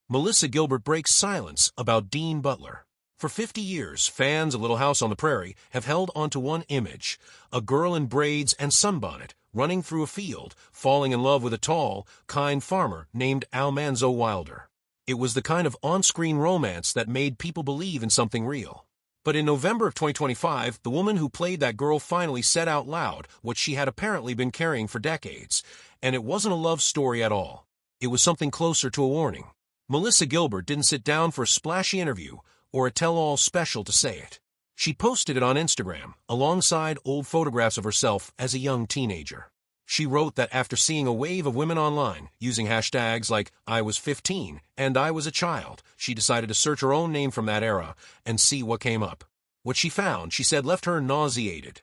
Melissa Gilbert breaks silence about Dean Butler. For 50 years, fans of Little House on the Prairie have held onto one image: a girl in braids and sunbonnet, running through a field, falling in love with a tall, kind farmer named Almanzo Wilder. It was the kind of on-screen romance that made people believe in something real. But in November of 2025, the woman who played that girl finally said out loud what she had apparently been carrying for decades. And it wasn't a love story at all. It was something closer to a warning. Melissa Gilbert didn't sit down for a splashy interview or a tell-all special to say it. She posted it on Instagram, alongside old photographs of herself as a young teenager. She wrote that after seeing a wave of women online using hashtags like "I was 15" and "I was a child," she decided to search her own name from that era and see what came up. What she found, she said, left her nauseated.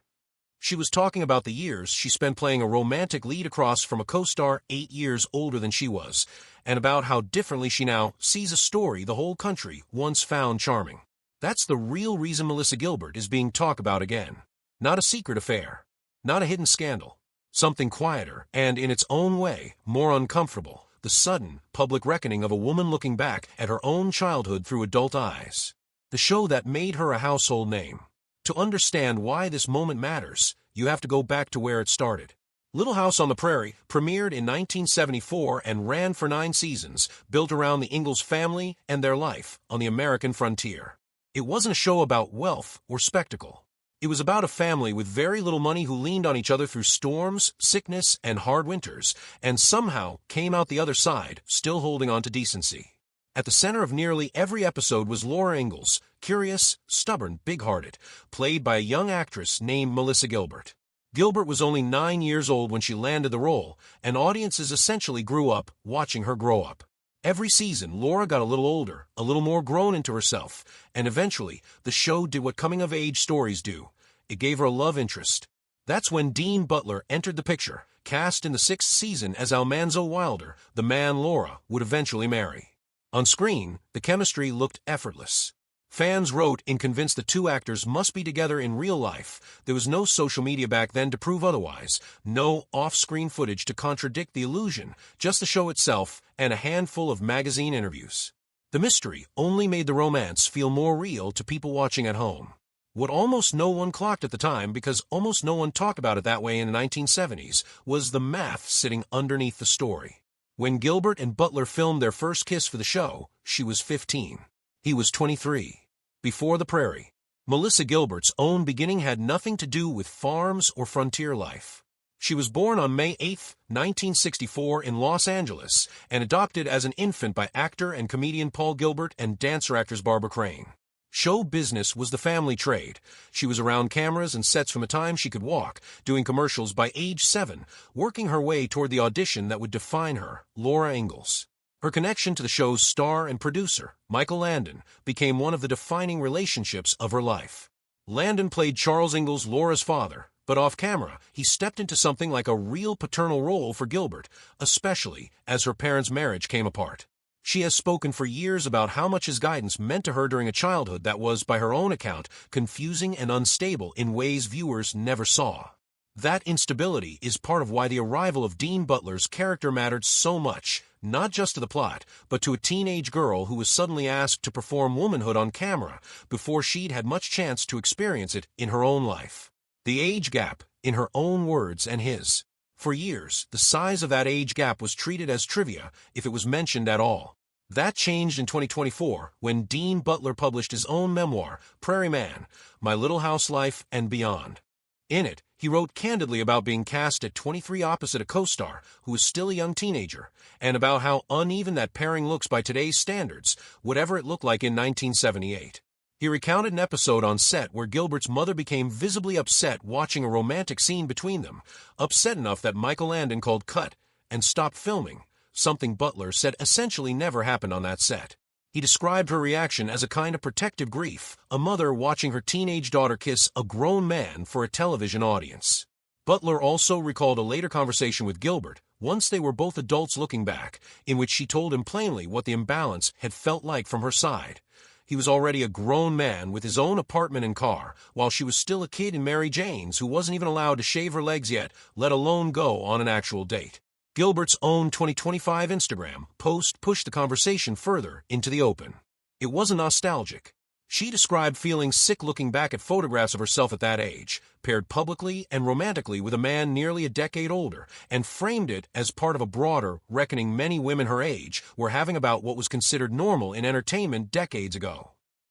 She was talking about the years she spent playing a romantic lead across from a co-star 8 years older than she was, and about how differently she now sees a story the whole country once found charming. That's the real reason Melissa Gilbert is being talked about again. Not a secret affair. Not a hidden scandal. Something quieter, and in its own way, more uncomfortable. The sudden, public reckoning of a woman looking back at her own childhood through adult eyes. The show that made her a household name. To understand why this moment matters, you have to go back to where it started. Little House on the Prairie premiered in 1974 and ran for 9 seasons, built around the Ingalls family and their life on the American frontier. It wasn't a show about wealth or spectacle. It was about a family with very little money who leaned on each other through storms, sickness, and hard winters, and somehow came out the other side, still holding on to decency. At the center of nearly every episode was Laura Ingalls, curious, stubborn, big-hearted, played by a young actress named Melissa Gilbert. Gilbert was only 9 years old when she landed the role, and audiences essentially grew up watching her grow up. Every season, Laura got a little older, a little more grown into herself, and eventually, the show did what coming-of-age stories do. It gave her a love interest. That's when Dean Butler entered the picture, cast in the 6th season as Almanzo Wilder, the man Laura would eventually marry. On screen, the chemistry looked effortless. Fans wrote and convinced the two actors must be together in real life. There was no social media back then to prove otherwise, no off-screen footage to contradict the illusion, just the show itself and a handful of magazine interviews. The mystery only made the romance feel more real to people watching at home. What almost no one clocked at the time, because almost no one talked about it that way in the 1970s, was the math sitting underneath the story. When Gilbert and Butler filmed their first kiss for the show, she was 15. He was 23. Before the Prairie, Melissa Gilbert's own beginning had nothing to do with farms or frontier life. She was born on May 8, 1964 in Los Angeles and adopted as an infant by actor and comedian Paul Gilbert and dancer-actress Barbara Crane. Show business was the family trade. She was around cameras and sets from the time she could walk, doing commercials by age 7, working her way toward the audition that would define her, Laura Ingalls. Her connection to the show's star and producer, Michael Landon, became one of the defining relationships of her life. Landon played Charles Ingalls, Laura's father, but off-camera, he stepped into something like a real paternal role for Gilbert, especially as her parents' marriage came apart. She has spoken for years about how much his guidance meant to her during a childhood that was, by her own account, confusing and unstable in ways viewers never saw. That instability is part of why the arrival of Dean Butler's character mattered so much, not just to the plot, but to a teenage girl who was suddenly asked to perform womanhood on camera before she'd had much chance to experience it in her own life. The age gap, in her own words and his. For years, the size of that age gap was treated as trivia if it was mentioned at all. That changed in 2024 when Dean Butler published his own memoir, Prairie Man, My Little House Life and Beyond. In it, he wrote candidly about being cast at 23 opposite a co-star who was still a young teenager, and about how uneven that pairing looks by today's standards, whatever it looked like in 1978. He recounted an episode on set where Gilbert's mother became visibly upset watching a romantic scene between them, upset enough that Michael Landon called cut and stopped filming, something Butler said essentially never happened on that set. He described her reaction as a kind of protective grief, a mother watching her teenage daughter kiss a grown man for a television audience. Butler also recalled a later conversation with Gilbert, once they were both adults looking back, in which she told him plainly what the imbalance had felt like from her side. He was already a grown man with his own apartment and car, while she was still a kid in Mary Jane's who wasn't even allowed to shave her legs yet, let alone go on an actual date. Gilbert's own 2025 Instagram post pushed the conversation further into the open. It wasn't nostalgic. She described feeling sick looking back at photographs of herself at that age, paired publicly and romantically with a man nearly a decade older, and framed it as part of a broader reckoning many women her age were having about what was considered normal in entertainment decades ago.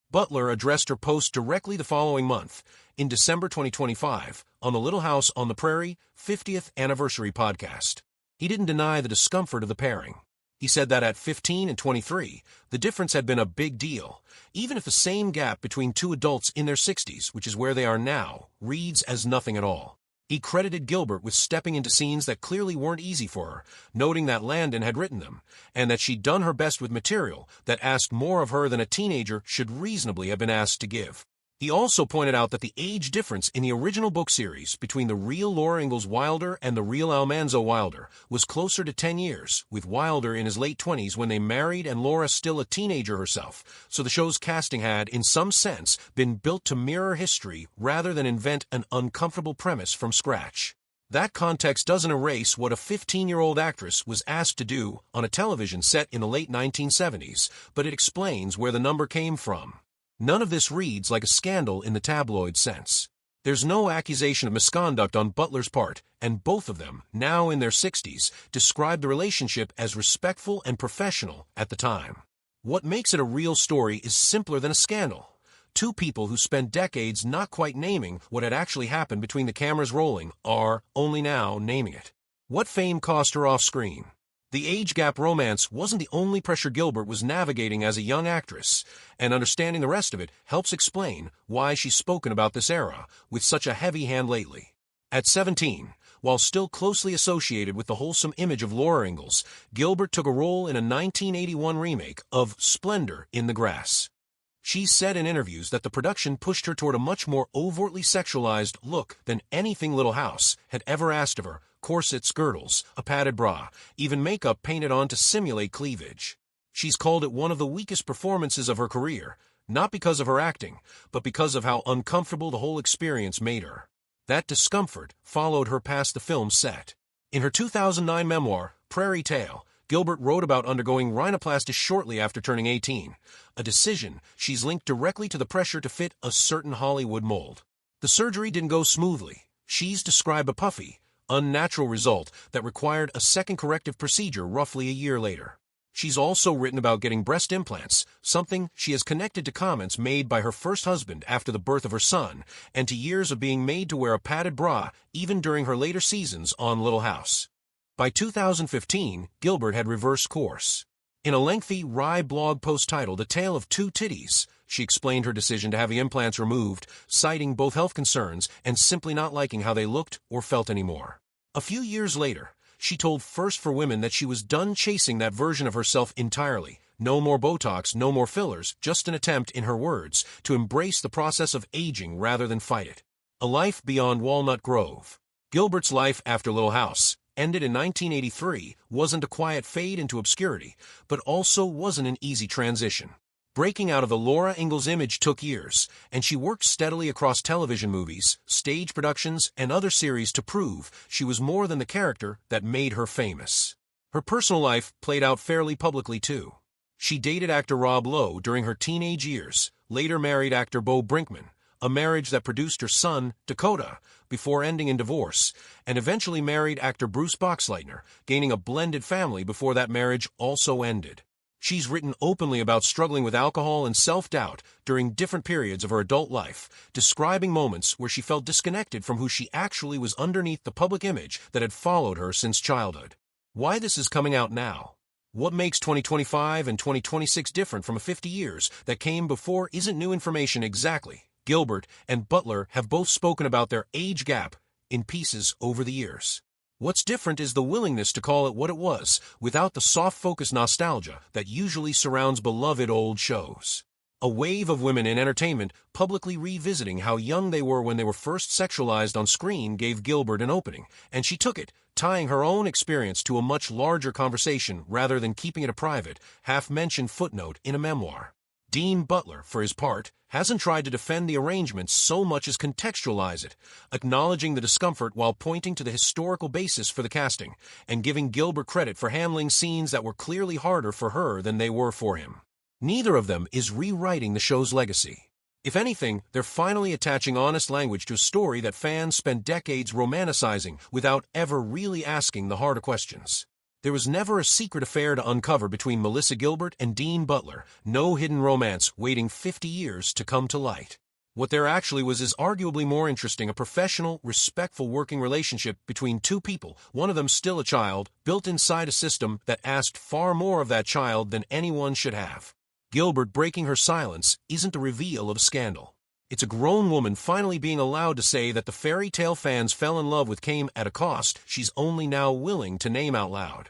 Butler addressed her post directly the following month, in December 2025, on the Little House on the Prairie 50th Anniversary podcast. He didn't deny the discomfort of the pairing. He said that at 15 and 23, the difference had been a big deal, even if the same gap between two adults in their 60s, which is where they are now, reads as nothing at all. He credited Gilbert with stepping into scenes that clearly weren't easy for her, noting that Landon had written them, and that she'd done her best with material that asked more of her than a teenager should reasonably have been asked to give. He also pointed out that the age difference in the original book series between the real Laura Ingalls Wilder and the real Almanzo Wilder was closer to 10 years, with Wilder in his late 20s when they married and Laura still a teenager herself, so the show's casting had, in some sense, been built to mirror history rather than invent an uncomfortable premise from scratch. That context doesn't erase what a 15-year-old actress was asked to do on a television set in the late 1970s, but it explains where the number came from. None of this reads like a scandal in the tabloid sense. There's no accusation of misconduct on Butler's part, and both of them, now in their 60s, describe the relationship as respectful and professional at the time. What makes it a real story is simpler than a scandal. Two people who spent decades not quite naming what had actually happened between the cameras rolling are, only now, naming it. What fame cost her off-screen? The age gap romance wasn't the only pressure Gilbert was navigating as a young actress, and understanding the rest of it helps explain why she's spoken about this era with such a heavy hand lately. At 17, while still closely associated with the wholesome image of Laura Ingalls, Gilbert took a role in a 1981 remake of Splendor in the Grass. She said in interviews that the production pushed her toward a much more overtly sexualized look than anything Little House had ever asked of her. Corsets, girdles, a padded bra, even makeup painted on to simulate cleavage. She's called it one of the weakest performances of her career, not because of her acting, but because of how uncomfortable the whole experience made her. That discomfort followed her past the film set. In her 2009 memoir, Prairie Tale, Gilbert wrote about undergoing rhinoplasty shortly after turning 18, a decision she's linked directly to the pressure to fit a certain Hollywood mold. The surgery didn't go smoothly. She's described a puffy, unnatural result that required a second corrective procedure roughly a year later. She's also written about getting breast implants, something she has connected to comments made by her first husband after the birth of her son, and to years of being made to wear a padded bra even during her later seasons on Little House. By 2015, Gilbert had reversed course. In a lengthy Rye blog post titled A Tale of Two Titties, she explained her decision to have the implants removed, citing both health concerns and simply not liking how they looked or felt anymore. A few years later, she told First for Women that she was done chasing that version of herself entirely. No more Botox, no more fillers, just an attempt, in her words, to embrace the process of aging rather than fight it. A life beyond Walnut Grove. Gilbert's life after Little House, ended in 1983, wasn't a quiet fade into obscurity, but also wasn't an easy transition. Breaking out of the Laura Ingalls image took years, and she worked steadily across television movies, stage productions, and other series to prove she was more than the character that made her famous. Her personal life played out fairly publicly, too. She dated actor Rob Lowe during her teenage years, later married actor Bo Brinkman, a marriage that produced her son, Dakota, before ending in divorce, and eventually married actor Bruce Boxleitner, gaining a blended family before that marriage also ended. She's written openly about struggling with alcohol and self-doubt during different periods of her adult life, describing moments where she felt disconnected from who she actually was underneath the public image that had followed her since childhood. Why this is coming out now? What makes 2025 and 2026 different from 50 years that came before isn't new information exactly. Gilbert and Butler have both spoken about their age gap in pieces over the years. What's different is the willingness to call it what it was, without the soft-focused nostalgia that usually surrounds beloved old shows. A wave of women in entertainment publicly revisiting how young they were when they were first sexualized on screen gave Gilbert an opening, and she took it, tying her own experience to a much larger conversation rather than keeping it a private, half-mentioned footnote in a memoir. Dean Butler, for his part, hasn't tried to defend the arrangement so much as contextualize it, acknowledging the discomfort while pointing to the historical basis for the casting, and giving Gilbert credit for handling scenes that were clearly harder for her than they were for him. Neither of them is rewriting the show's legacy. If anything, they're finally attaching honest language to a story that fans spent decades romanticizing without ever really asking the harder questions. There was never a secret affair to uncover between Melissa Gilbert and Dean Butler, no hidden romance waiting 50 years to come to light. What there actually was is arguably more interesting, a professional, respectful working relationship between two people, one of them still a child, built inside a system that asked far more of that child than anyone should have. Gilbert breaking her silence isn't a reveal of a scandal. It's a grown woman finally being allowed to say that the fairy tale fans fell in love with came at a cost she's only now willing to name out loud.